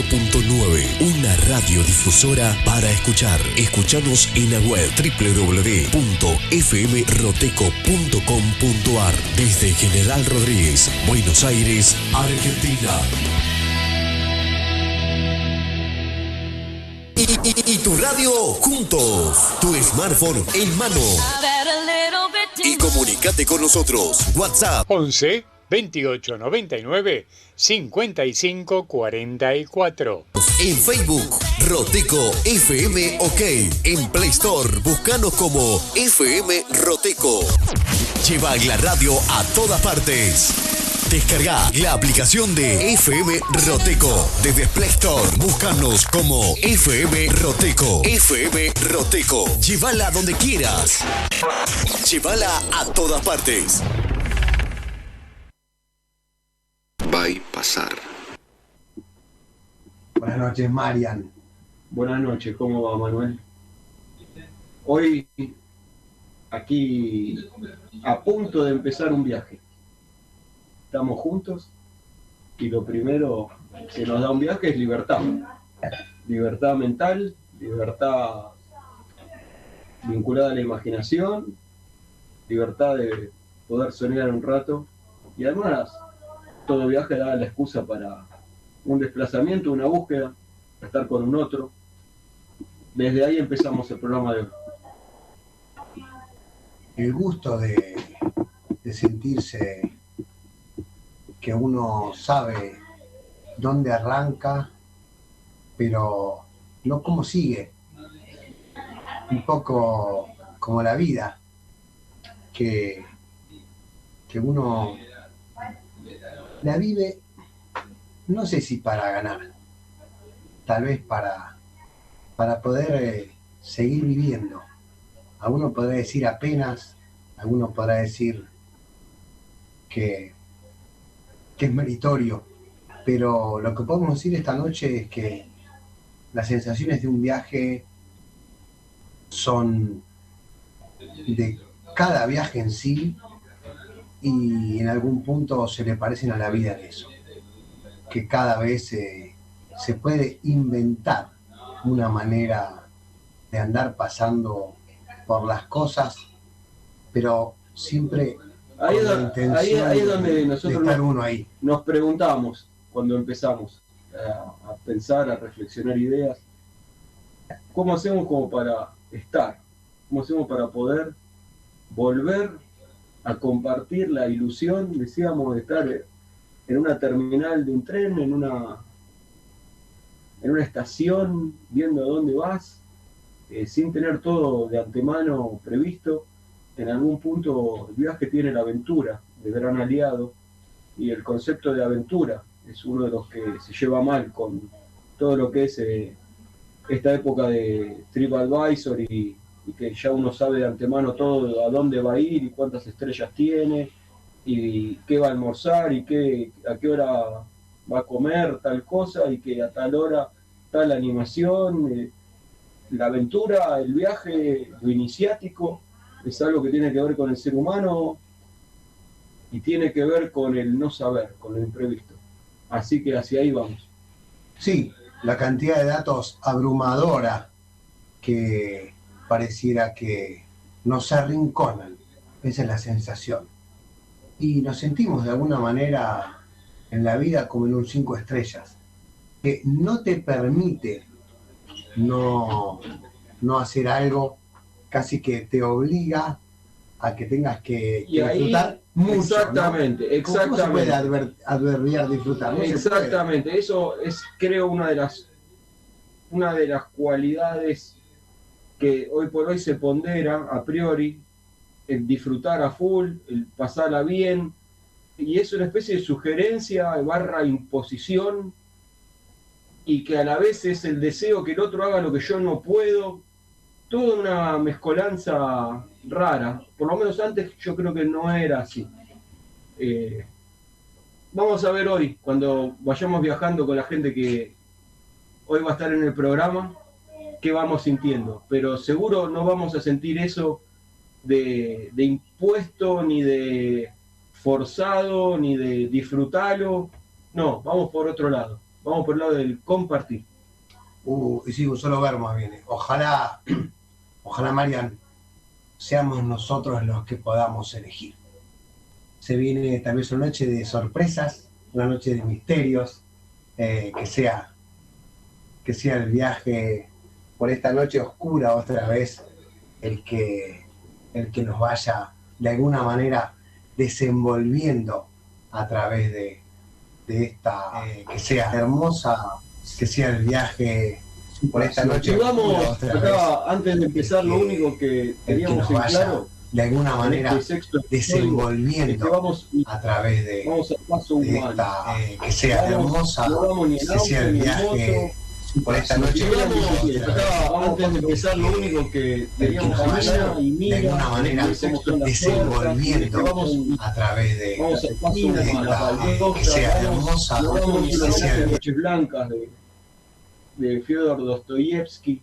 101.9, una radiodifusora para escuchar. Escuchanos en la web www.fmroteco.com.ar desde General Rodríguez, Buenos Aires, Argentina. Y tu radio juntos, tu smartphone en mano. Y comunícate con nosotros. WhatsApp 11 28 99 55 44. En Facebook, Roteco FM OK. En Play Store, búscanos como FM Roteco. Lleva la radio a todas partes. Descarga la aplicación de FM Roteco desde Play Store. Búscanos como FM Roteco. FM Roteco. Llévala donde quieras. Llévala a todas partes. Va a pasar. Buenas noches, Marian. Buenas noches, ¿cómo va, Manuel? Hoy, aquí, a punto de empezar un viaje. Estamos juntos y lo primero que nos da un viaje es libertad. Libertad mental, libertad vinculada a la imaginación, libertad de poder soñar un rato y además todo viaje da la excusa para un desplazamiento, una búsqueda, estar con un otro. Desde ahí empezamos el programa de hoy. El gusto de sentirse que uno sabe dónde arranca, pero no cómo sigue. Un poco como la vida, que uno la vive, no sé si para ganar, tal vez para poder seguir viviendo. Alguno podrá decir apenas, alguno podrá decir que es meritorio, pero lo que podemos decir esta noche es que las sensaciones de un viaje son de cada viaje en sí y en algún punto se le parecen a la vida de eso, que cada vez se puede inventar una manera de andar pasando por las cosas, pero siempre ahí con la intención es donde nosotros de estar uno ahí. Nos preguntamos cuando empezamos a pensar, a reflexionar ideas, ¿cómo hacemos como para estar? ¿Cómo hacemos para poder volver a compartir la ilusión, decíamos, de estar en una terminal de un tren, en una estación, viendo a dónde vas, sin tener todo de antemano previsto? En algún punto el viaje tiene la aventura de gran aliado, y el concepto de aventura es uno de los que se lleva mal con todo lo que es esta época de TripAdvisor y que ya uno sabe de antemano todo a dónde va a ir y cuántas estrellas tiene y qué va a almorzar y a qué hora va a comer tal cosa y que a tal hora tal animación. La aventura, el viaje, lo iniciático es algo que tiene que ver con el ser humano y tiene que ver con el no saber, con lo imprevisto. Así que hacia ahí vamos. Sí, la cantidad de datos abrumadora que pareciera que nos arrinconan, esa es la sensación. Y nos sentimos de alguna manera en la vida como en un 5 estrellas, que no te permite no hacer algo, casi que te obliga a que tengas que disfrutar mucho. Exactamente, ¿no? exactamente. ¿Cómo se puede adverbiar disfrutar? No exactamente, eso es, creo, una de las cualidades que hoy por hoy se pondera a priori, el disfrutar a full, el pasarla bien, y es una especie de sugerencia / imposición, y que a la vez es el deseo que el otro haga lo que yo no puedo, toda una mezcolanza rara. Por lo menos antes yo creo que no era así. Vamos a ver hoy, cuando vayamos viajando con la gente que hoy va a estar en el programa, qué vamos sintiendo, pero seguro no vamos a sentir eso de impuesto, ni de forzado, ni de disfrutarlo. No, vamos por otro lado. Vamos por el lado del compartir. Y sí, un solo verbo más viene. Ojalá, Marian, seamos nosotros los que podamos elegir. Se viene tal vez una noche de sorpresas, una noche de misterios, que sea el viaje por esta noche oscura otra vez el que nos vaya de alguna manera desenvolviendo a través de esta, que sea hermosa, que sea el viaje por esta noche. Vamos acá, antes de empezar, lo único que teníamos en claro, de alguna manera desenvolviendo a través de esta, que sea hermosa, que sea el viaje por esta noche. Antes de empezar, lo único que teníamos en claro, de alguna manera desenvolviendo a través de esta, que sea hermosa, que sea las noches blancas de Fyodor Dostoyevsky,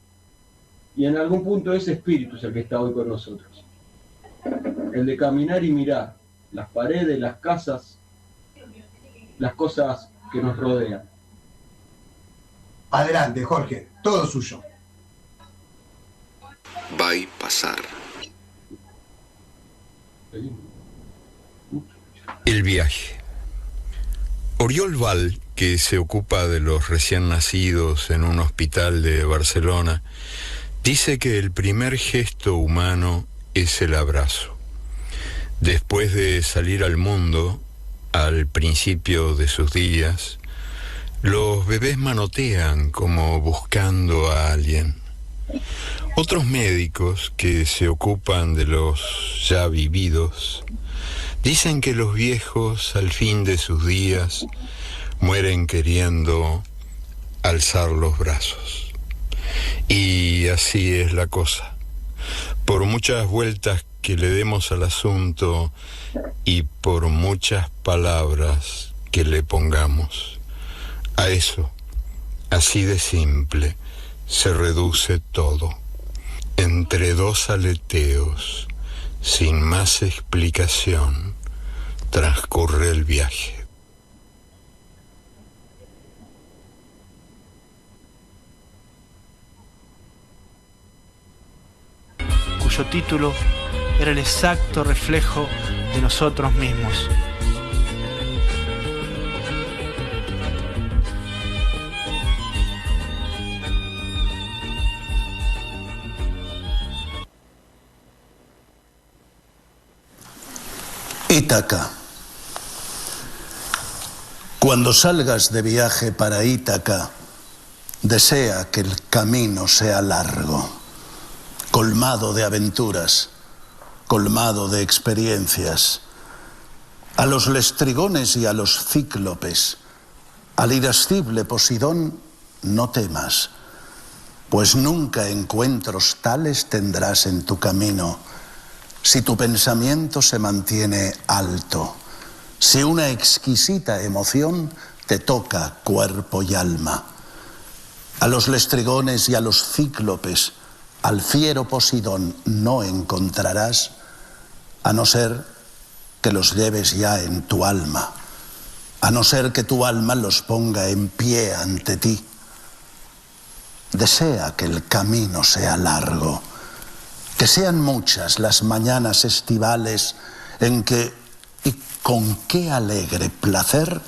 y en algún punto ese espíritu es el que está hoy con nosotros. El de caminar y mirar las paredes, las casas, las cosas que nos rodean. Adelante, Jorge, todo suyo. Va a pasar. El viaje. Oriol Val, que se ocupa de los recién nacidos en un hospital de Barcelona, dice que el primer gesto humano es el abrazo. Después de salir al mundo, al principio de sus días, los bebés manotean como buscando a alguien. Otros médicos que se ocupan de los ya vividos dicen que los viejos al fin de sus días mueren queriendo alzar los brazos. Y así es la cosa. Por muchas vueltas que le demos al asunto y por muchas palabras que le pongamos, a eso, así de simple, se reduce todo. Entre dos aleteos, sin más explicación, transcurre el viaje. Cuyo título era el exacto reflejo de nosotros mismos. Ítaca. Cuando salgas de viaje para Ítaca, desea que el camino sea largo, colmado de aventuras, colmado de experiencias. A los lestrigones y a los cíclopes, al irascible Posidón, no temas, pues nunca encuentros tales tendrás en tu camino, si tu pensamiento se mantiene alto, si una exquisita emoción te toca cuerpo y alma. A los lestrigones y a los cíclopes, al fiero Posidón no encontrarás, a no ser que los lleves ya en tu alma, a no ser que tu alma los ponga en pie ante ti. Desea que el camino sea largo, que sean muchas las mañanas estivales en que, y con qué alegre placer,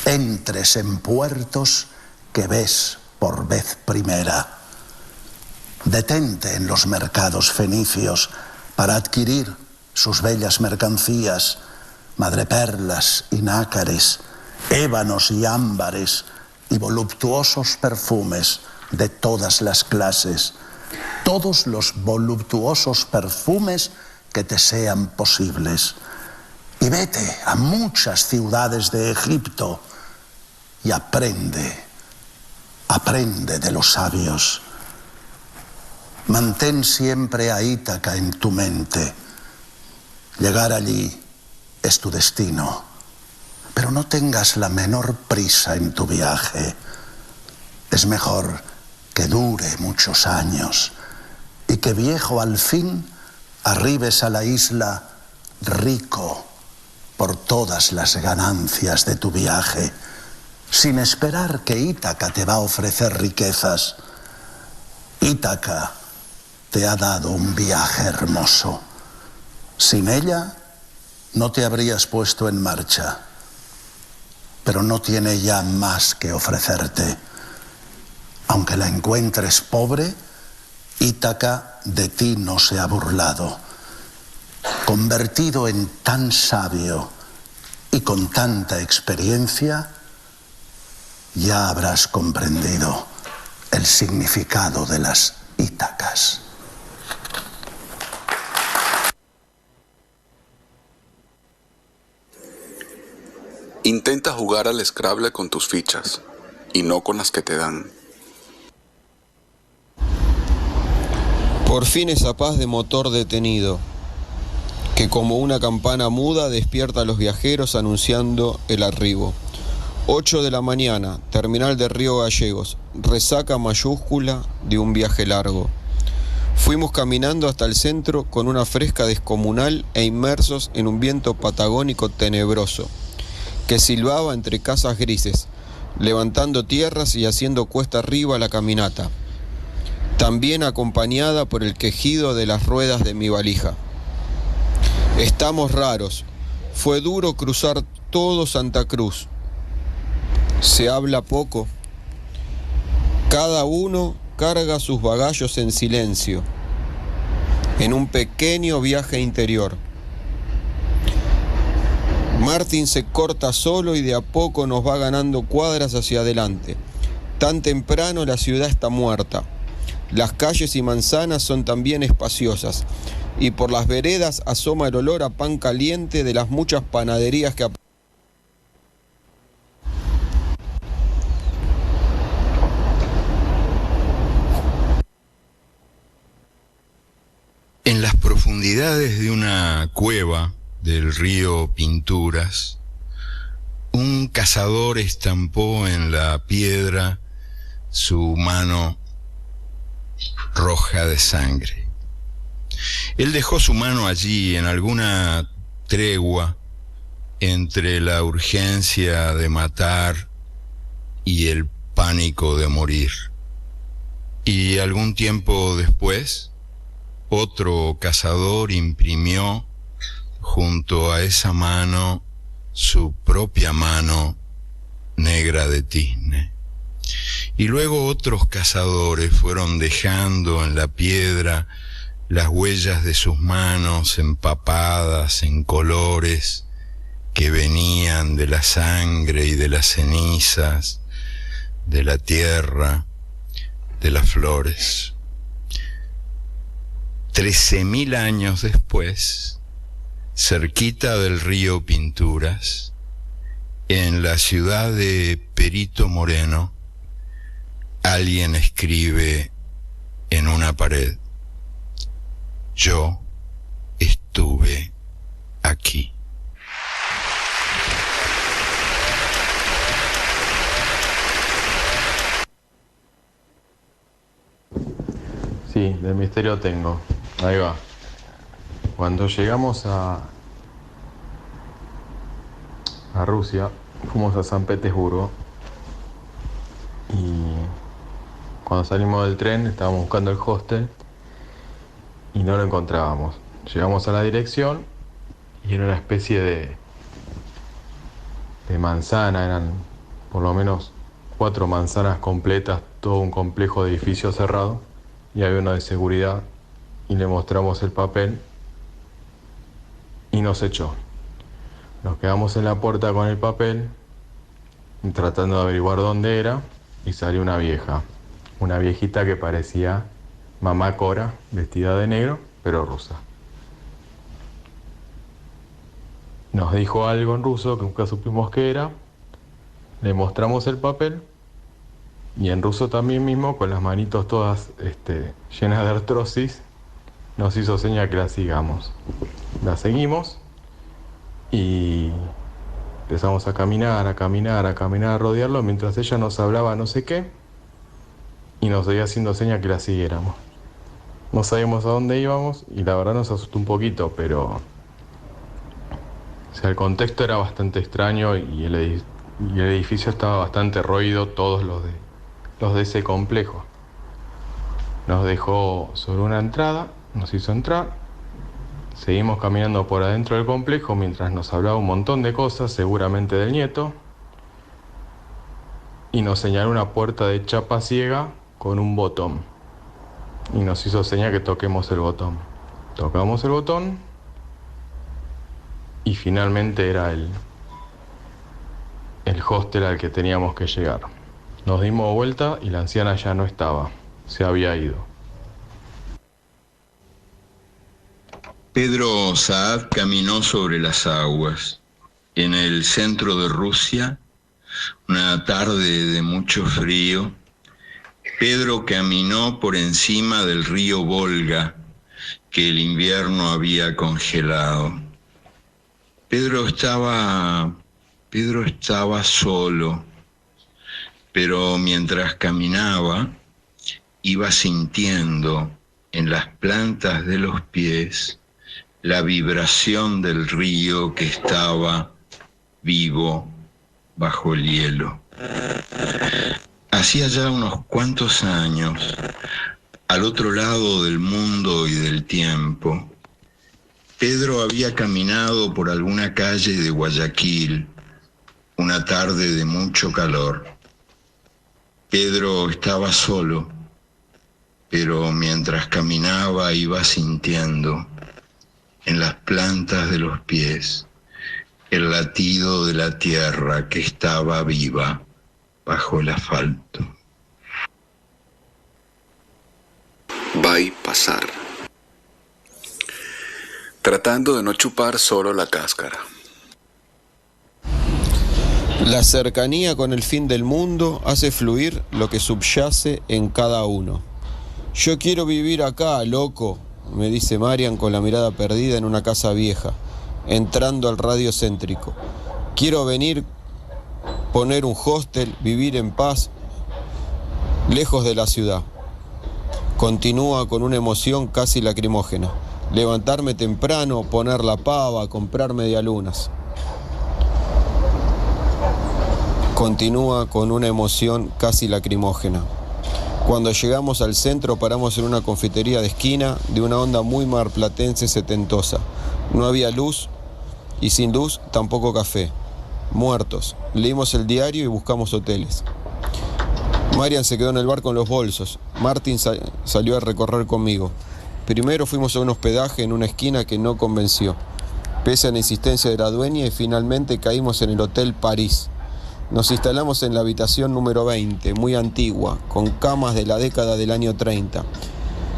entres en puertos que ves por vez primera. Detente en los mercados fenicios para adquirir sus bellas mercancías, madreperlas y nácares, ébanos y ámbares y voluptuosos perfumes de todas las clases, todos los voluptuosos perfumes que te sean posibles. Y vete a muchas ciudades de Egipto y aprende de los sabios. Mantén siempre a Ítaca en tu mente. Llegar allí es tu destino, pero no tengas la menor prisa en tu viaje. Es mejor que dure muchos años y que viejo al fin arribes a la isla rico por todas las ganancias de tu viaje, sin esperar que Ítaca te va a ofrecer riquezas. Ítaca te ha dado un viaje hermoso. Sin ella, no te habrías puesto en marcha. Pero no tiene ya más que ofrecerte. Aunque la encuentres pobre, Ítaca de ti no se ha burlado. Convertido en tan sabio y con tanta experiencia, ya habrás comprendido el significado de las Ítacas. Intenta jugar al Scrabble con tus fichas y no con las que te dan. Por fin esa paz de motor detenido, que como una campana muda despierta a los viajeros anunciando el arribo. 8 de la mañana, terminal de Río Gallegos, resaca mayúscula de un viaje largo. Fuimos caminando hasta el centro con una fresca descomunal e inmersos en un viento patagónico tenebroso, que silbaba entre casas grises, levantando tierras y haciendo cuesta arriba la caminata, también acompañada por el quejido de las ruedas de mi valija. Estamos raros, fue duro cruzar todo Santa Cruz. Se habla poco. Cada uno carga sus bagallos en silencio, en un pequeño viaje interior. Martín se corta solo y de a poco nos va ganando cuadras hacia adelante. Tan temprano la ciudad está muerta. Las calles y manzanas son también espaciosas, y por las veredas asoma el olor a pan caliente de las muchas panaderías que En las profundidades de una cueva del río Pinturas, un cazador estampó en la piedra su mano roja de sangre. Él dejó su mano allí en alguna tregua entre la urgencia de matar y el pánico de morir. Y algún tiempo después, otro cazador imprimió junto a esa mano su propia mano negra de tizne. Y luego otros cazadores fueron dejando en la piedra las huellas de sus manos empapadas en colores que venían de la sangre y de las cenizas, de la tierra, de las flores. 13.000 años después, cerquita del río Pinturas, en la ciudad de Perito Moreno, alguien escribe en una pared: yo estuve aquí. Sí, del misterio tengo. Ahí va. Cuando llegamos a Rusia, fuimos a San Petersburgo y cuando salimos del tren estábamos buscando el hostel y no lo encontrábamos. Llegamos a la dirección y era una especie de manzana, eran por lo menos 4 manzanas completas, todo un complejo de edificios cerrado, y había uno de seguridad y le mostramos el papel y nos echó. Nos quedamos en la puerta con el papel tratando de averiguar dónde era y salió una viejita que parecía mamá Cora, vestida de negro, pero rusa. Nos dijo algo en ruso que nunca supimos qué era, le mostramos el papel y en ruso también mismo, con las manitos todas llenas de artrosis, nos hizo seña que la sigamos. La seguimos y empezamos a caminar, a rodearlo, mientras ella nos hablaba no sé qué y nos seguía haciendo seña que la siguiéramos. No sabíamos a dónde íbamos y la verdad nos asustó un poquito, pero el contexto era bastante extraño y el y el edificio estaba bastante roído, todos los de ese complejo. Nos dejó sobre una entrada, nos hizo entrar, seguimos caminando por adentro del complejo mientras nos hablaba un montón de cosas, seguramente del nieto, y nos señaló una puerta de chapa ciega con un botón, y nos hizo señal que toquemos el botón. Tocamos el botón, y finalmente era el hostel al que teníamos que llegar. Nos dimos vuelta y la anciana ya no estaba, se había ido. Pedro Saad caminó sobre las aguas. En el centro de Rusia, una tarde de mucho frío, Pedro caminó por encima del río Volga, que el invierno había congelado. Pedro estaba solo, pero mientras caminaba, iba sintiendo en las plantas de los pies la vibración del río que estaba vivo bajo el hielo. Hacía ya unos cuantos años, al otro lado del mundo y del tiempo, Pedro había caminado por alguna calle de Guayaquil, una tarde de mucho calor. Pedro estaba solo, pero mientras caminaba iba sintiendo en las plantas de los pies el latido de la tierra que estaba viva bajo el asfalto. Va y pasar. Tratando de no chupar solo la cáscara. La cercanía con el fin del mundo hace fluir lo que subyace en cada uno. Yo quiero vivir acá, loco, me dice Marian con la mirada perdida en una casa vieja, entrando al radio céntrico. Quiero venir, poner un hostel, vivir en paz, lejos de la ciudad. Continúa con una emoción casi lacrimógena. Levantarme temprano, poner la pava, comprar medialunas. Continúa con una emoción casi lacrimógena. Cuando llegamos al centro paramos en una confitería de esquina de una onda muy marplatense setentosa. No había luz y sin luz tampoco café. Muertos. Leímos el diario y buscamos hoteles. Marian se quedó en el bar con los bolsos. Martín salió a recorrer conmigo. Primero fuimos a un hospedaje en una esquina que no convenció, pese a la insistencia de la dueña, y finalmente caímos en el Hotel París. Nos instalamos en la habitación número 20, muy antigua, con camas de la década del año 30,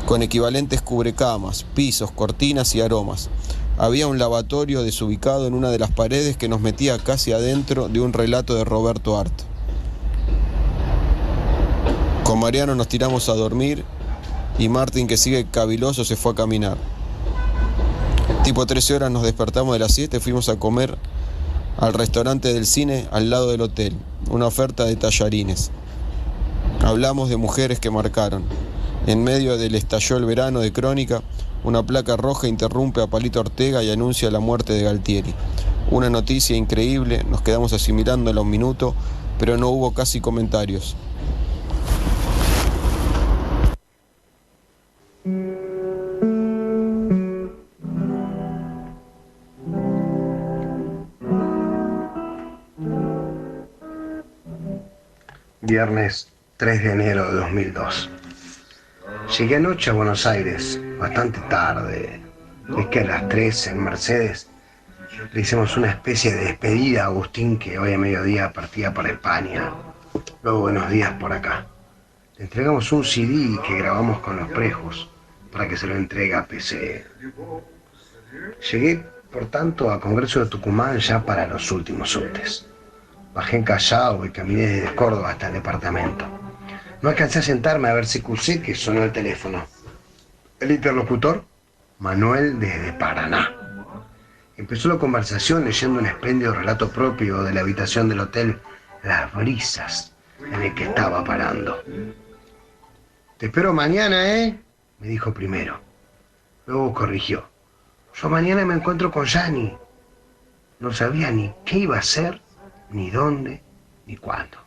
con equivalentes cubrecamas, pisos, cortinas y aromas. Había un lavatorio desubicado en una de las paredes que nos metía casi adentro de un relato de Roberto Art. Con Mariano nos tiramos a dormir y Martín, que sigue caviloso, se fue a caminar. Tipo 13 horas nos despertamos de la siesta y fuimos a comer al restaurante del cine al lado del hotel, una oferta de tallarines. Hablamos de mujeres que marcaron. En medio del Estalló el verano de Crónica, una placa roja interrumpe a Palito Ortega y anuncia la muerte de Galtieri. Una noticia increíble, nos quedamos asimilándola un minuto, pero no hubo casi comentarios. Viernes 3 de enero de 2002. Llegué anoche a Buenos Aires, bastante tarde. Es que a las 3 en Mercedes le hicimos una especie de despedida a Agustín, que hoy a mediodía partía para España. Luego buenos días por acá. Le entregamos un CD que grabamos con los Prejos para que se lo entregue a PC. Llegué, por tanto, a Congreso de Tucumán ya para los últimos subtes. Bajé en Callao y caminé desde Córdoba hasta el departamento. No alcancé a sentarme a ver CQC, que sonó el teléfono. El interlocutor, Manuel desde Paraná. Empezó la conversación leyendo un espléndido relato propio de la habitación del hotel Las Brisas, en el que estaba parando. Te espero mañana, ¿eh? Me dijo primero. Luego corrigió. Yo mañana me encuentro con Yani. No sabía ni qué iba a hacer, ni dónde, ni cuándo.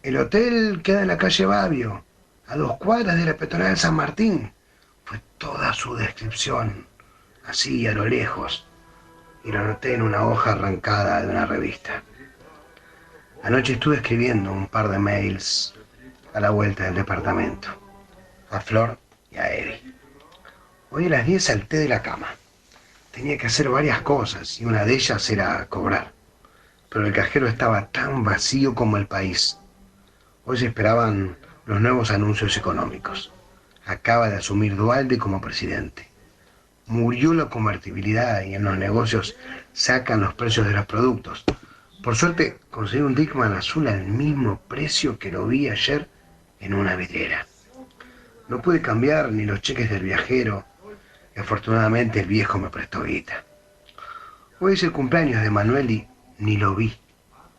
El hotel queda en la calle Babio, a 2 cuadras de la peatonal de San Martín. Fue toda su descripción, así a lo lejos, y lo anoté en una hoja arrancada de una revista. Anoche estuve escribiendo un par de mails a la vuelta del departamento, a Flor y a Eddie. Hoy a las 10 salté de la cama. Tenía que hacer varias cosas y una de ellas era cobrar. Pero el cajero estaba tan vacío como el país. Hoy se esperaban los nuevos anuncios económicos. Acaba de asumir Duhalde como presidente. Murió la convertibilidad y en los negocios sacan los precios de los productos. Por suerte conseguí un Dickman azul al mismo precio que lo vi ayer en una vidriera. No pude cambiar ni los cheques del viajero y afortunadamente el viejo me prestó guita. Hoy es el cumpleaños de Manuel y ni lo vi.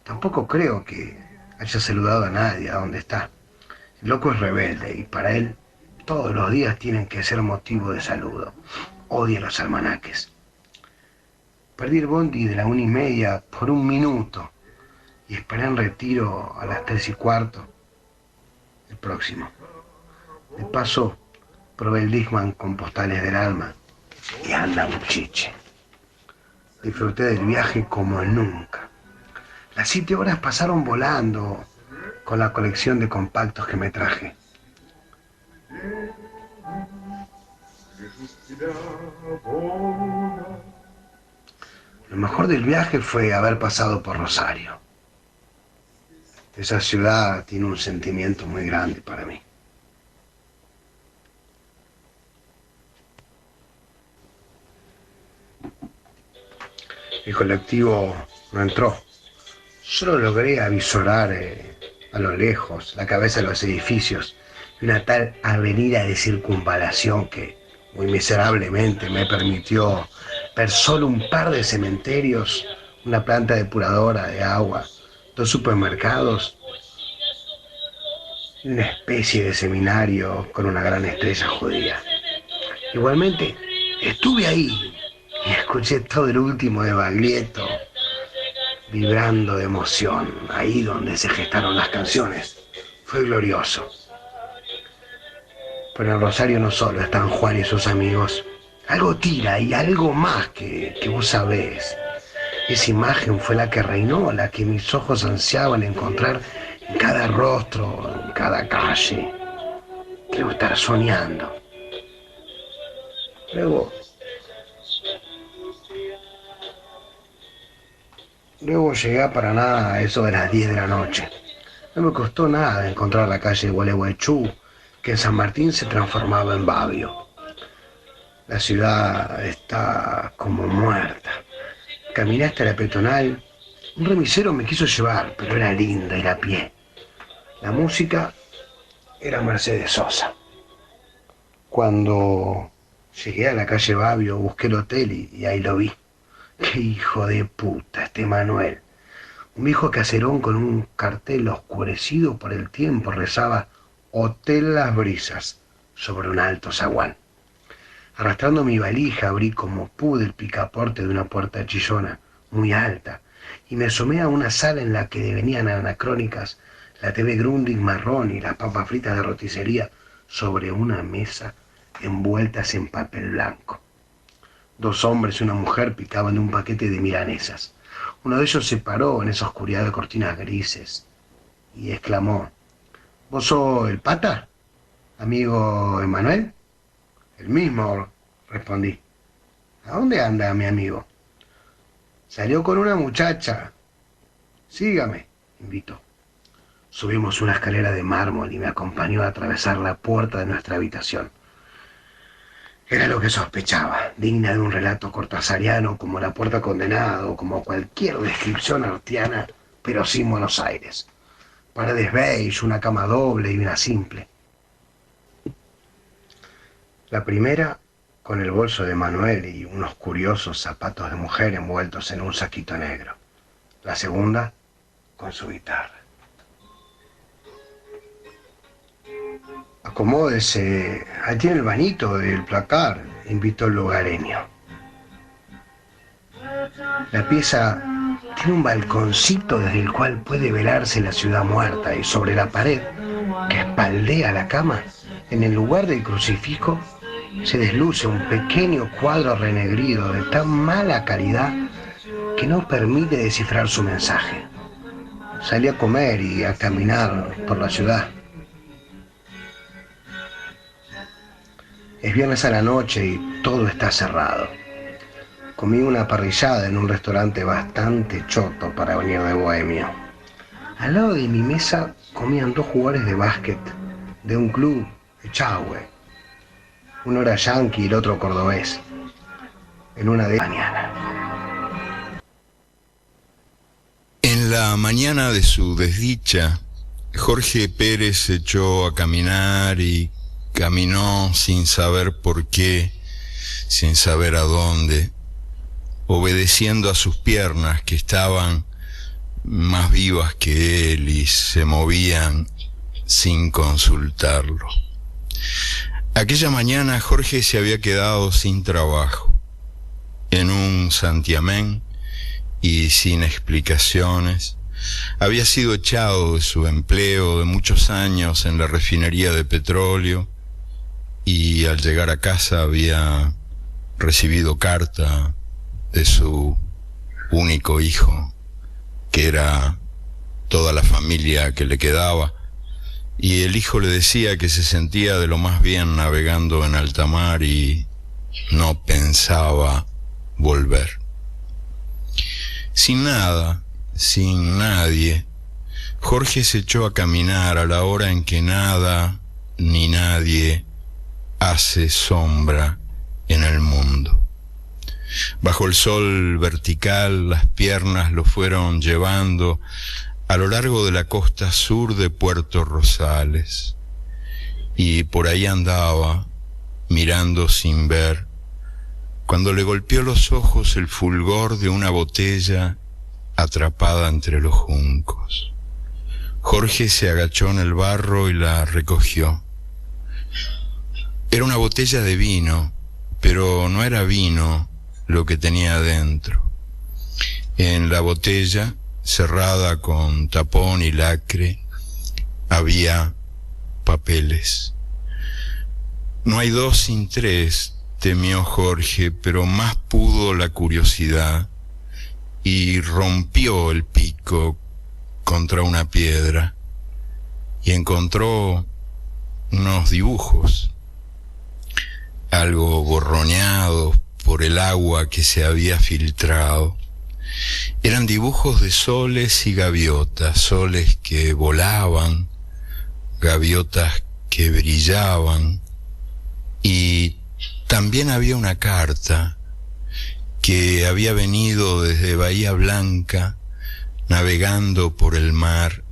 Tampoco creo que haya saludado a nadie a donde está. El loco es rebelde y para él todos los días tienen que ser motivo de saludo. Odia los almanaques. Perdí el bondi de la 1:30 por 1 minuto y esperé en Retiro a las 3:15 el próximo. De paso, probé el Dickman con postales del alma y anda un chiche. Disfruté del viaje como nunca. Las 7 horas pasaron volando con la colección de compactos que me traje. Lo mejor del viaje fue haber pasado por Rosario. Esa ciudad tiene un sentimiento muy grande para mí. El colectivo no entró. Solo logré avisorar a lo lejos la cabeza de los edificios y una tal avenida de circunvalación que muy miserablemente me permitió ver solo un par de cementerios, una planta depuradora de agua, 2 supermercados y una especie de seminario con una gran estrella judía. Igualmente, estuve ahí y escuché todo el último de Baglietto, vibrando de emoción, ahí donde se gestaron las canciones. Fue glorioso. Pero en Rosario no solo están Juan y sus amigos. Algo tira y algo más que vos sabés. Esa imagen fue la que reinó, la que mis ojos ansiaban encontrar en cada rostro, en cada calle. Creo estar soñando. Luego llegué a Paraná a eso de las 10 de la noche. No me costó nada encontrar la calle de Gualeguaychú, que en San Martín se transformaba en Babio. La ciudad está como muerta. Caminé hasta la peatonal. Un remisero me quiso llevar, pero era linda, era a pie. La música era Mercedes Sosa. Cuando llegué a la calle Babio, busqué el hotel y ahí lo vi. ¡Qué hijo de puta este Manuel! Un viejo caserón con un cartel oscurecido por el tiempo rezaba Hotel Las Brisas sobre un alto zaguán. Arrastrando mi valija abrí como pude el picaporte de una puerta chillona, muy alta, y me asomé a una sala en la que devenían anacrónicas la TV Grundig marrón y las papas fritas de roticería sobre una mesa envueltas en papel blanco. 2 hombres y una mujer picaban de un paquete de milanesas. Uno de ellos se paró en esa oscuridad de cortinas grises y exclamó: ¿Vos sos el Pata? ¿Amigo Emanuel? El mismo, respondí. ¿A dónde anda mi amigo? Salió con una muchacha. Sígame, invitó. Subimos una escalera de mármol y me acompañó a atravesar la puerta de nuestra habitación. Era lo que sospechaba, digna de un relato cortasariano como La Puerta Condenada o como cualquier descripción artiana, pero sin Buenos Aires. Paredes beige, una cama doble y una simple. La primera con el bolso de Manuel y unos curiosos zapatos de mujer envueltos en un saquito negro. La segunda con su guitarra. Acomódese, allí en el bañito del placar, invitó el lugareño. La pieza tiene un balconcito desde el cual puede velarse la ciudad muerta, y sobre la pared que espaldea la cama, en el lugar del crucifijo, se desluce un pequeño cuadro renegrido de tan mala calidad que no permite descifrar su mensaje. Salí a comer y a caminar por la ciudad. Es viernes a la noche y todo está cerrado. Comí una parrillada en un restaurante bastante choto para venir de bohemio. Al lado de mi mesa comían 2 jugadores de básquet de un club de Chahue. Uno era yanqui y el otro cordobés. En una de mañana. En la mañana de su desdicha, Jorge Pérez se echó a caminar y caminó sin saber por qué, sin saber a dónde, obedeciendo a sus piernas que estaban más vivas que él y se movían sin consultarlo. Aquella mañana Jorge se había quedado sin trabajo, en un santiamén y sin explicaciones. Había sido echado de su empleo de muchos años en la refinería de petróleo y al llegar a casa había recibido carta de su único hijo, que era toda la familia que le quedaba, y el hijo le decía que se sentía de lo más bien navegando en alta mar y no pensaba volver. Sin nada, sin nadie, Jorge se echó a caminar a la hora en que nada ni nadie hace sombra en el mundo. Bajo el sol vertical, las piernas lo fueron llevando a lo largo de la costa sur de Puerto Rosales, y por ahí andaba, mirando sin ver, cuando le golpeó los ojos el fulgor de una botella atrapada entre los juncos. Jorge se agachó en el barro y la recogió. Era una botella de vino, pero no era vino lo que tenía adentro. En la botella, cerrada con tapón y lacre, había papeles. No hay 2 sin 3, temió Jorge, pero más pudo la curiosidad y rompió el pico contra una piedra y encontró unos dibujos, algo borroneados por el agua que se había filtrado. Eran dibujos de soles y gaviotas, soles que volaban, gaviotas que brillaban, y también había una carta que había venido desde Bahía Blanca, navegando por el mar,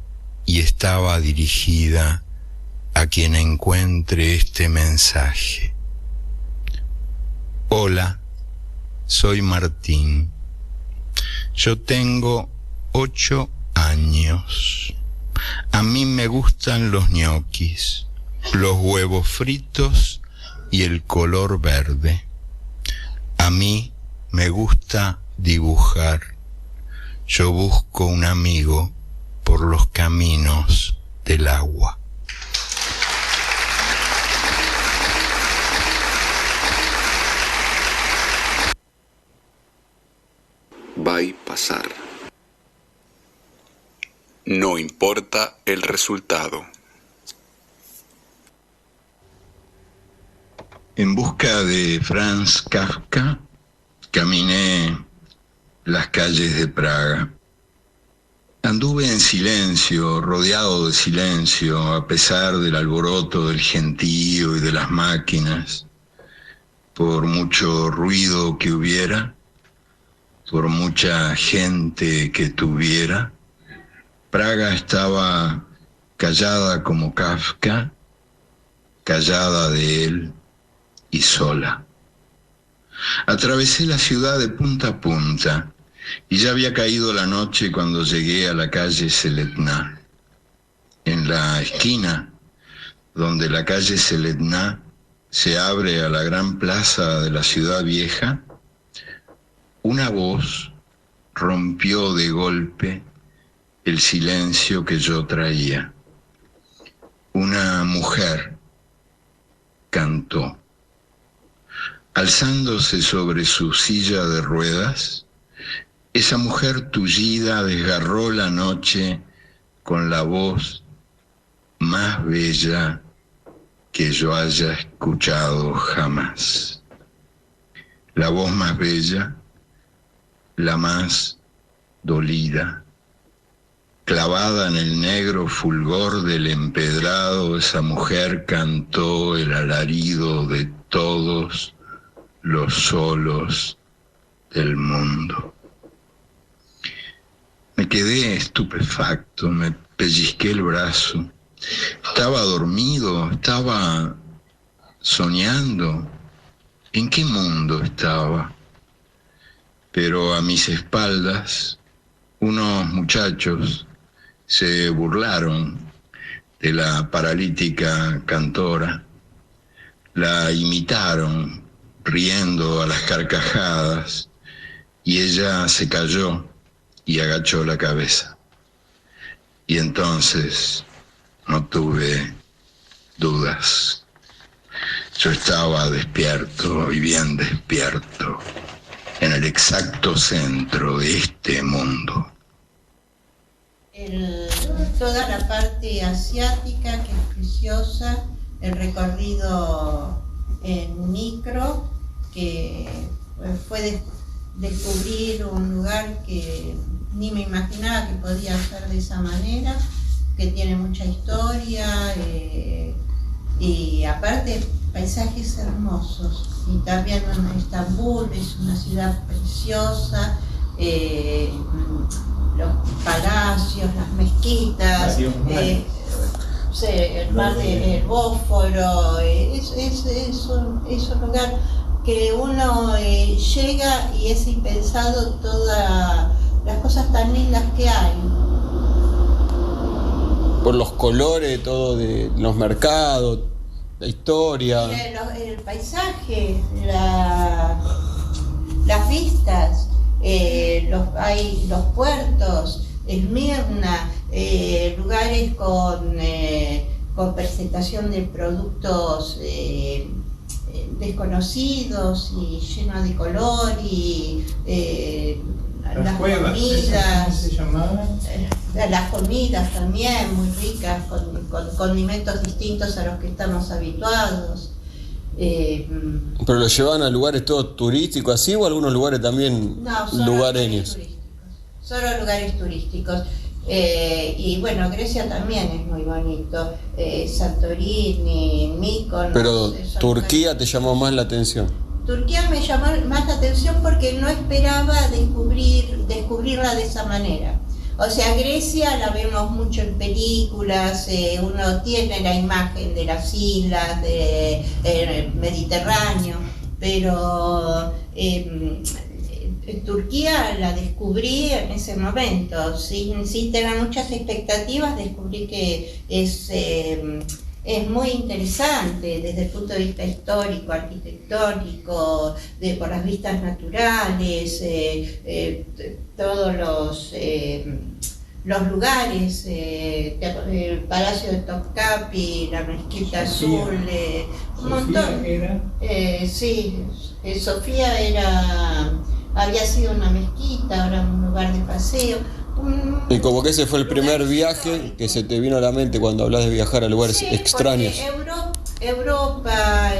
y estaba dirigida a quien encuentre este mensaje. Hola, soy Martín. Yo tengo 8 años. A mí me gustan los ñoquis, los huevos fritos y el color verde. A mí me gusta dibujar. Yo busco un amigo por los caminos del agua. Va a pasar. No importa el resultado. En busca de Franz Kafka, caminé las calles de Praga. Anduve en silencio, rodeado de silencio, a pesar del alboroto del gentío y de las máquinas. Por mucho ruido que hubiera, por mucha gente que tuviera, Praga estaba callada como Kafka, callada de él y sola. Atravesé la ciudad de punta a punta y ya había caído la noche cuando llegué a la calle Seletná. En la esquina donde la calle Seletná se abre a la gran plaza de la ciudad vieja, una voz rompió de golpe el silencio que yo traía. Una mujer cantó. Alzándose sobre su silla de ruedas, esa mujer tullida desgarró la noche con la voz más bella que yo haya escuchado jamás. La voz más bella, la más dolida, clavada en el negro fulgor del empedrado, esa mujer cantó el alarido de todos los solos del mundo. Me quedé estupefacto, me pellizqué el brazo. Estaba dormido, estaba soñando. ¿En qué mundo estaba? Pero a mis espaldas, unos muchachos se burlaron de la paralítica cantora, la imitaron riendo a las carcajadas y ella se cayó y agachó la cabeza. Y entonces no tuve dudas. Yo estaba despierto y bien despierto en el exacto centro de este mundo. Toda la parte asiática, que es preciosa, el recorrido en micro, que fue descubrir un lugar que ni me imaginaba que podía ser de esa manera, que tiene mucha historia y aparte paisajes hermosos. Y también en Estambul, es una ciudad preciosa, los palacios, las mezquitas, el mar del Bósforo, es un lugar que uno llega y es impensado todas las cosas tan lindas que hay. Por los colores, todo de los mercados, la historia. El paisaje, las vistas, hay los puertos, Esmirna, lugares con presentación de productos desconocidos y llenos de color y las comidas, las comidas también muy ricas, con condimentos distintos a los que estamos habituados. ¿Pero lo llevan a lugares todos turísticos así o algunos lugares también lugareños? Solo lugares turísticos. Y bueno, Grecia también es muy bonito, Santorini, Mykonos. Pero Turquía te llamó más la atención. Turquía me llamó más la atención porque no esperaba descubrirla de esa manera. O sea, Grecia la vemos mucho en películas, uno tiene la imagen de las islas del Mediterráneo, pero Turquía la descubrí en ese momento, sin tener muchas expectativas. Descubrí que es muy interesante desde el punto de vista histórico, arquitectónico, por las vistas naturales, todos los lugares, el Palacio de Topkapi, la Mezquita Azul, un montón. Sí, Sofía había sido una mezquita, ahora un lugar de paseo. Y como que ese fue el primer viaje que se te vino a la mente cuando hablas de viajar a lugares extraños. Europa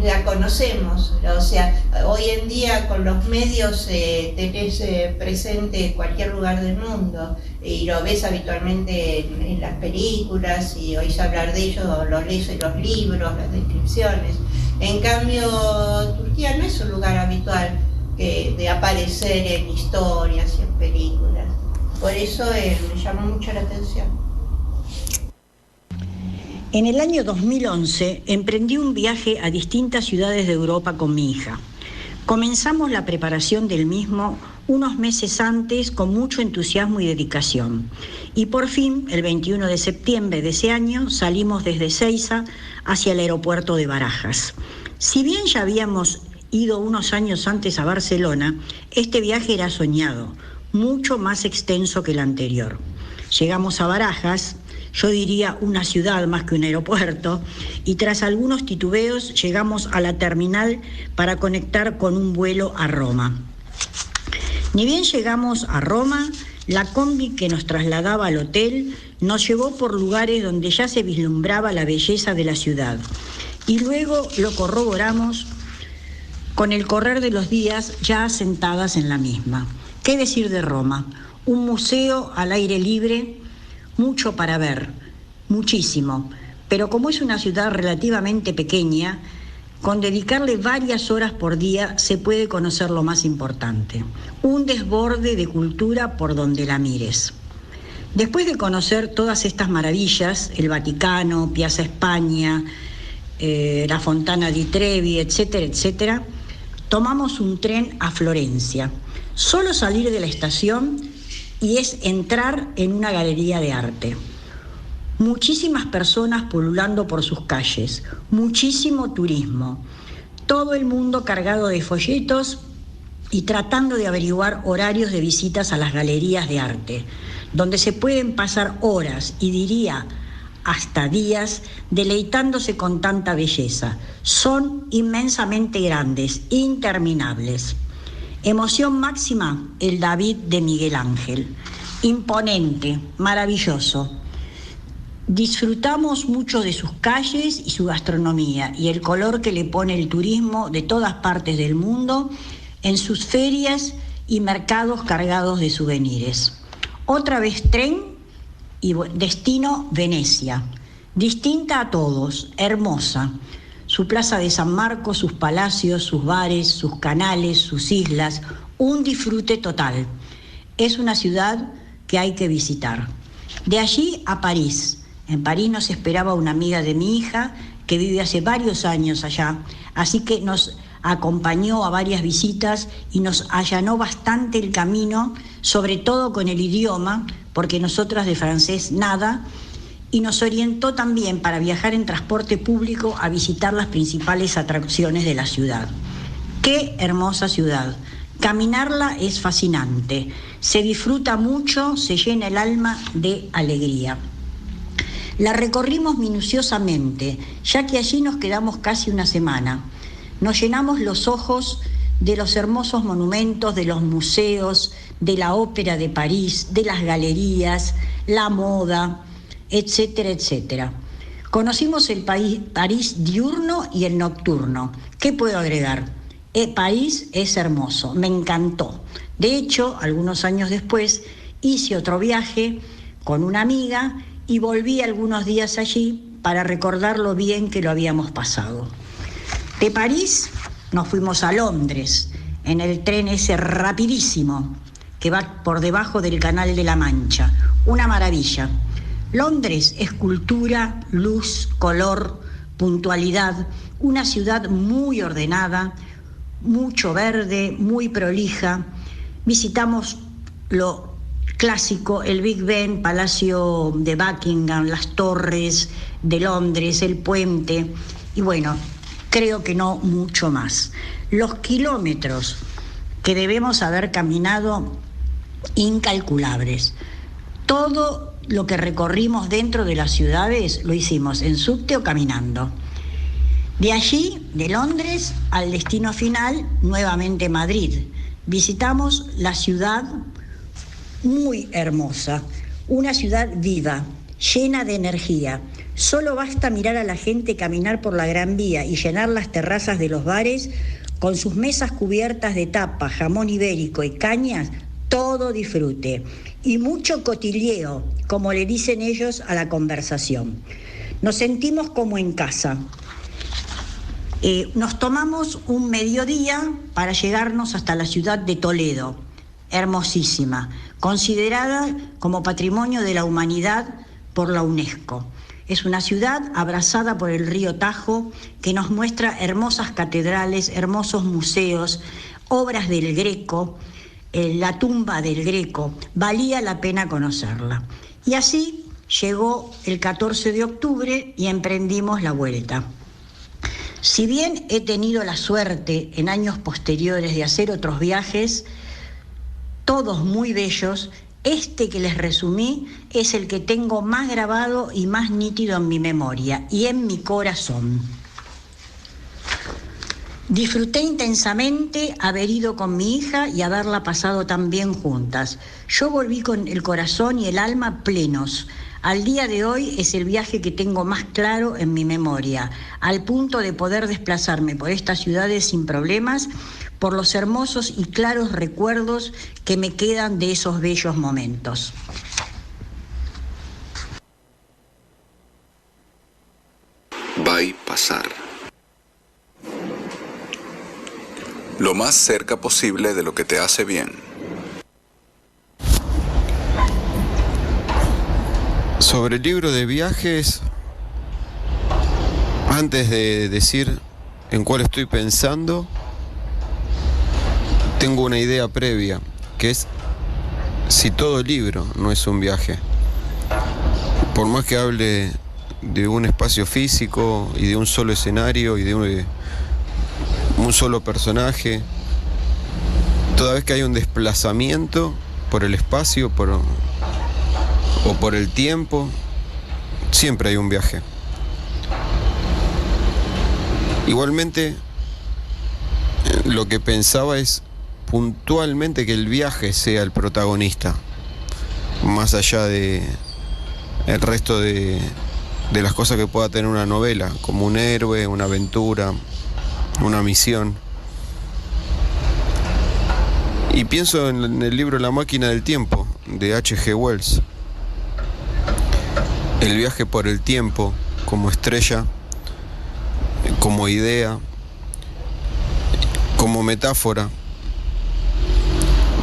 la conocemos, o sea, hoy en día con los medios tenés presente cualquier lugar del mundo y lo ves habitualmente en las películas y oís hablar de ellos, los lees en los libros, las descripciones. En cambio, Turquía no es un lugar habitual de aparecer en historias y en películas. Por eso me llamó mucho la atención. En el año 2011 emprendí un viaje a distintas ciudades de Europa con mi hija. Comenzamos la preparación del mismo unos meses antes con mucho entusiasmo y dedicación. Y por fin, el 21 de septiembre de ese año, salimos desde Ezeiza hacia el aeropuerto de Barajas. Si bien ya habíamos ido unos años antes a Barcelona, este viaje era soñado, mucho más extenso que el anterior. Llegamos a Barajas, yo diría una ciudad más que un aeropuerto, y tras algunos titubeos llegamos a la terminal para conectar con un vuelo a Roma. Ni bien llegamos a Roma, la combi que nos trasladaba al hotel nos llevó por lugares donde ya se vislumbraba la belleza de la ciudad, y luego lo corroboramos con el correr de los días ya asentadas en la misma. ¿Qué decir de Roma? Un museo al aire libre, mucho para ver, muchísimo, pero como es una ciudad relativamente pequeña, con dedicarle varias horas por día se puede conocer lo más importante, un desborde de cultura por donde la mires. Después de conocer todas estas maravillas, el Vaticano, Piazza España, la Fontana di Trevi, etcétera, etcétera, tomamos un tren a Florencia. Solo salir de la estación y es entrar en una galería de arte. Muchísimas personas pululando por sus calles, muchísimo turismo, todo el mundo cargado de folletos y tratando de averiguar horarios de visitas a las galerías de arte, donde se pueden pasar horas y diría hasta días deleitándose con tanta belleza. Son inmensamente grandes, interminables. Emoción máxima, el David de Miguel Ángel. Imponente, maravilloso. Disfrutamos mucho de sus calles y su gastronomía y el color que le pone el turismo de todas partes del mundo en sus ferias y mercados cargados de souvenirs. Otra vez tren y destino Venecia. Distinta a todos, hermosa. Su plaza de San Marcos, sus palacios, sus bares, sus canales, sus islas, un disfrute total. Es una ciudad que hay que visitar. De allí a París. En París nos esperaba una amiga de mi hija que vive hace varios años allá, así que nos acompañó a varias visitas y nos allanó bastante el camino, sobre todo con el idioma, porque nosotras de francés nada, y nos orientó también para viajar en transporte público a visitar las principales atracciones de la ciudad. ¡Qué hermosa ciudad! Caminarla es fascinante, se disfruta mucho, se llena el alma de alegría. La recorrimos minuciosamente, ya que allí nos quedamos casi una semana. Nos llenamos los ojos de los hermosos monumentos, de los museos, de la ópera de París, de las galerías, la moda, etcétera, etcétera. Conocimos el París diurno y el nocturno. ¿Qué puedo agregar? París es hermoso, me encantó. De hecho, algunos años después, hice otro viaje con una amiga y volví algunos días allí para recordar lo bien que lo habíamos pasado. De París nos fuimos a Londres, en el tren ese rapidísimo que va por debajo del Canal de la Mancha. Una maravilla. Londres es cultura, luz, color, puntualidad, una ciudad muy ordenada, mucho verde, muy prolija. Visitamos lo clásico, el Big Ben, Palacio de Buckingham, las torres de Londres, el puente, y bueno, creo que no mucho más. Los kilómetros que debemos haber caminado, incalculables. Todo lo que recorrimos dentro de las ciudades lo hicimos en subte o caminando. De allí, de Londres, al destino final, nuevamente Madrid. Visitamos la ciudad muy hermosa, una ciudad viva, llena de energía. Solo basta mirar a la gente caminar por la Gran Vía y llenar las terrazas de los bares con sus mesas cubiertas de tapa, jamón ibérico y cañas, todo disfrute. Y mucho cotilleo, como le dicen ellos a la conversación. Nos sentimos como en casa. Nos tomamos un mediodía para llegarnos hasta la ciudad de Toledo, hermosísima, considerada como Patrimonio de la Humanidad por la UNESCO. Es una ciudad abrazada por el río Tajo que nos muestra hermosas catedrales, hermosos museos, obras del Greco, la tumba del Greco. Valía la pena conocerla. Y así llegó el 14 de octubre y emprendimos la vuelta. Si bien he tenido la suerte en años posteriores de hacer otros viajes, todos muy bellos, este que les resumí es el que tengo más grabado y más nítido en mi memoria y en mi corazón. Disfruté intensamente haber ido con mi hija y haberla pasado tan bien juntas. Yo volví con el corazón y el alma plenos. Al día de hoy es el viaje que tengo más claro en mi memoria, al punto de poder desplazarme por estas ciudades sin problemas, por los hermosos y claros recuerdos que me quedan de esos bellos momentos. Bypassar. Lo más cerca posible de lo que te hace bien. Sobre el libro de viajes, antes de decir en cuál estoy pensando, tengo una idea previa, que es si todo libro no es un viaje. Por más que hable de un espacio físico y de un solo escenario y de un solo personaje, toda vez que hay un desplazamiento por el espacio o por el tiempo, siempre hay un viaje. Igualmente, lo que pensaba es puntualmente que el viaje sea el protagonista, más allá de el resto de las cosas que pueda tener una novela, como un héroe, una aventura, una misión. Y pienso en el libro La máquina del tiempo, de H.G. Wells. El viaje por el tiempo como estrella, como idea, como metáfora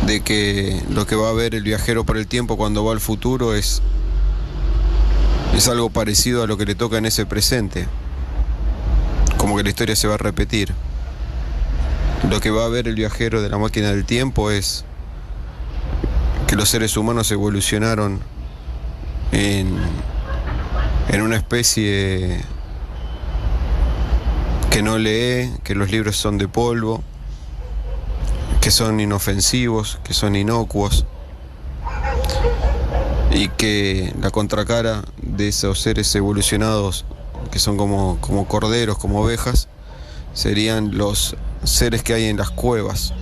de que lo que va a ver el viajero por el tiempo cuando va al futuro es algo parecido a lo que le toca en ese presente, como que la historia se va a repetir. Lo que va a ver el viajero de la máquina del tiempo es que los seres humanos evolucionaron en una especie que no lee, que los libros son de polvo, que son inofensivos, que son inocuos, y que la contracara de esos seres evolucionados, que son como corderos, como ovejas, serían los seres que hay en las cuevas,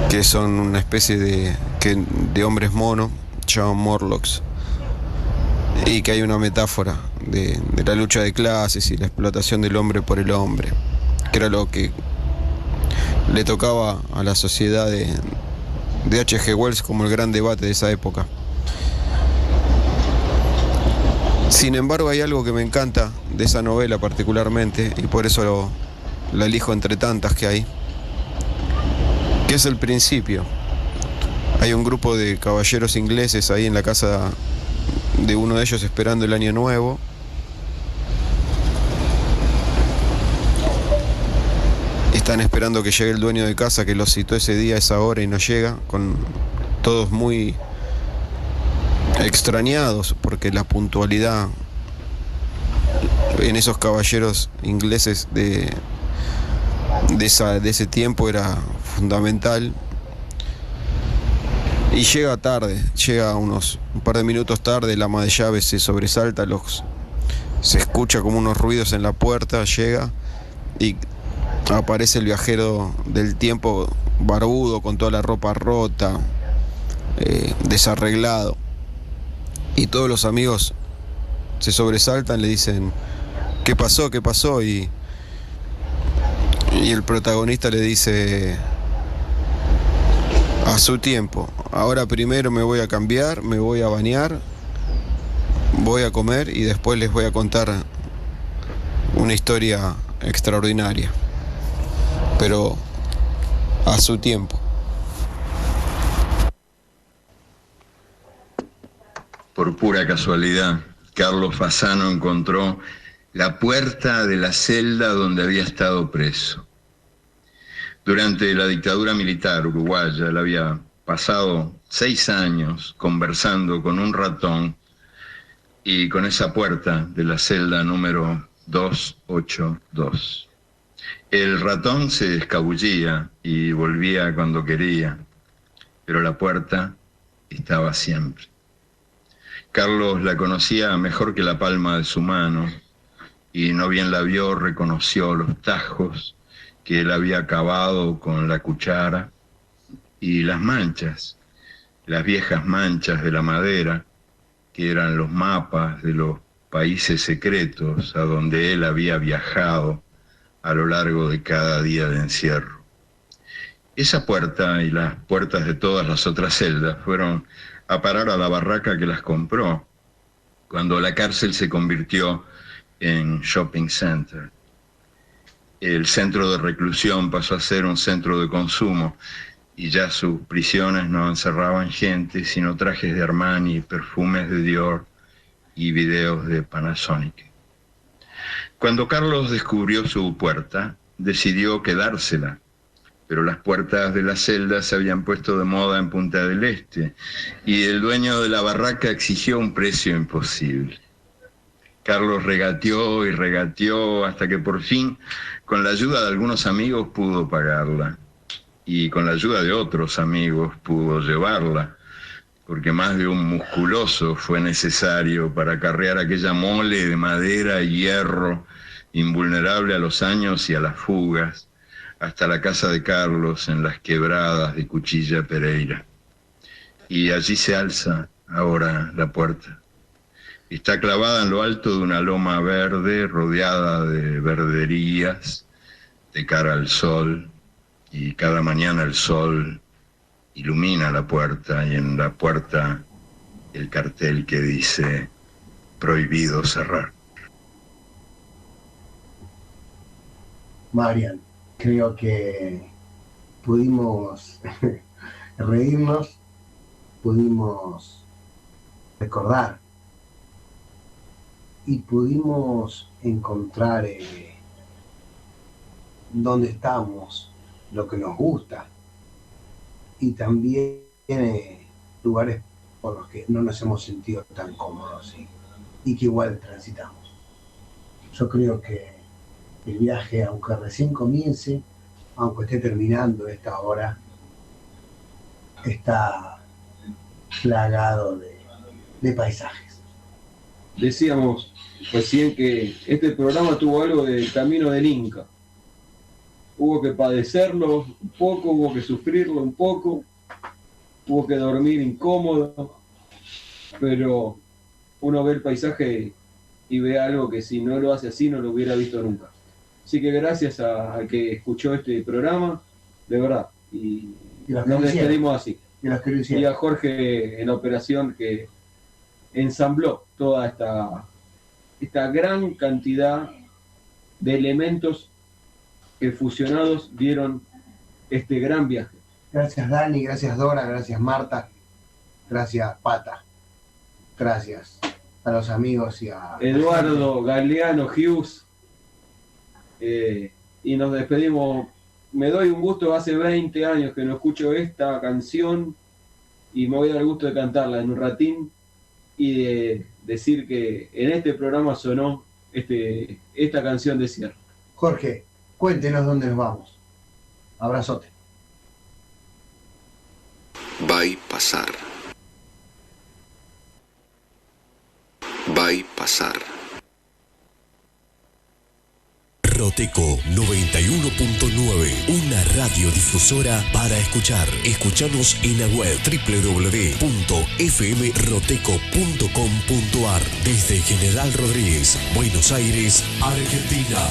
que son una especie de hombres mono, llaman Morlocks, y que hay una metáfora de la lucha de clases y la explotación del hombre por el hombre, que era lo que le tocaba a la sociedad de H.G. Wells como el gran debate de esa época. Sin embargo, hay algo que me encanta de esa novela particularmente, y por eso la elijo entre tantas que hay, que es el principio. Hay un grupo de caballeros ingleses ahí en la casa de uno de ellos esperando el año nuevo. Están esperando que llegue el dueño de casa que los citó ese día, a esa hora, y no llega, con todos muy extrañados porque la puntualidad en esos caballeros ingleses de ese tiempo era fundamental. Y llega tarde, llega un par de minutos tarde, el ama de llaves se sobresalta, se escucha como unos ruidos en la puerta, llega y aparece el viajero del tiempo, barbudo, con toda la ropa rota, desarreglado. Y todos los amigos se sobresaltan, le dicen, ¿qué pasó? ¿Qué pasó? Y el protagonista le dice, a su tiempo, ahora primero me voy a cambiar, me voy a bañar, voy a comer y después les voy a contar una historia extraordinaria, pero a su tiempo. Por pura casualidad, Carlos Fasano encontró la puerta de la celda donde había estado preso. Durante la dictadura militar uruguaya, él había pasado 6 años conversando con un ratón, y con esa puerta de la celda número 282. El ratón se escabullía y volvía cuando quería, pero la puerta estaba siempre. Carlos la conocía mejor que la palma de su mano, y no bien la vio, reconoció los tajos que él había cavado con la cuchara y las manchas, las viejas manchas de la madera, que eran los mapas de los países secretos a donde él había viajado a lo largo de cada día de encierro. Esa puerta y las puertas de todas las otras celdas fueron a parar a la barraca que las compró cuando la cárcel se convirtió en shopping center. El centro de reclusión pasó a ser un centro de consumo y ya sus prisiones no encerraban gente, sino trajes de Armani, perfumes de Dior y videos de Panasonic. Cuando Carlos descubrió su puerta, decidió quedársela, pero las puertas de la celda se habían puesto de moda en Punta del Este y el dueño de la barraca exigió un precio imposible. Carlos regateó y regateó hasta que por fin, con la ayuda de algunos amigos, pudo pagarla. Y con la ayuda de otros amigos pudo llevarla, porque más de un musculoso fue necesario para carrear aquella mole de madera y hierro, invulnerable a los años y a las fugas, hasta la casa de Carlos en las quebradas de Cuchilla Pereira. Y allí se alza ahora la puerta. Está clavada en lo alto de una loma verde, rodeada de verderías, de cara al sol, y cada mañana el sol ilumina la puerta, y en la puerta el cartel que dice prohibido cerrar. Marian, creo que pudimos reírnos, pudimos recordar y pudimos encontrar dónde estamos, lo que nos gusta, y también lugares por los que no nos hemos sentido tan cómodos y que igual transitamos. Yo creo que el viaje, aunque recién comience, aunque esté terminando esta hora, está plagado de paisajes. Decíamos recién que este programa tuvo algo del camino del Inca. Hubo que padecerlo un poco, hubo que sufrirlo un poco, hubo que dormir incómodo, pero uno ve el paisaje y ve algo que si no lo hace así no lo hubiera visto nunca. Así que gracias al que escuchó este programa, de verdad, y nos despedimos así. Y a Jorge en la operación que ensambló toda esta gran cantidad de elementos que fusionados dieron este gran viaje. Gracias Dani, gracias Dora, gracias Marta, gracias Pata, gracias a los amigos y a Eduardo Galeano Hughes, y nos despedimos. Me doy un gusto, hace 20 años que no escucho esta canción y me voy a dar el gusto de cantarla en un ratín y de decir que en este programa sonó esta canción de cierre. Jorge, cuéntenos dónde nos vamos. Abrazote. Va a pasar. Va a pasar. Roteco 91.9, una radiodifusora para escuchar. Escuchanos en la web www.fmroteco.com.ar desde General Rodríguez, Buenos Aires, Argentina.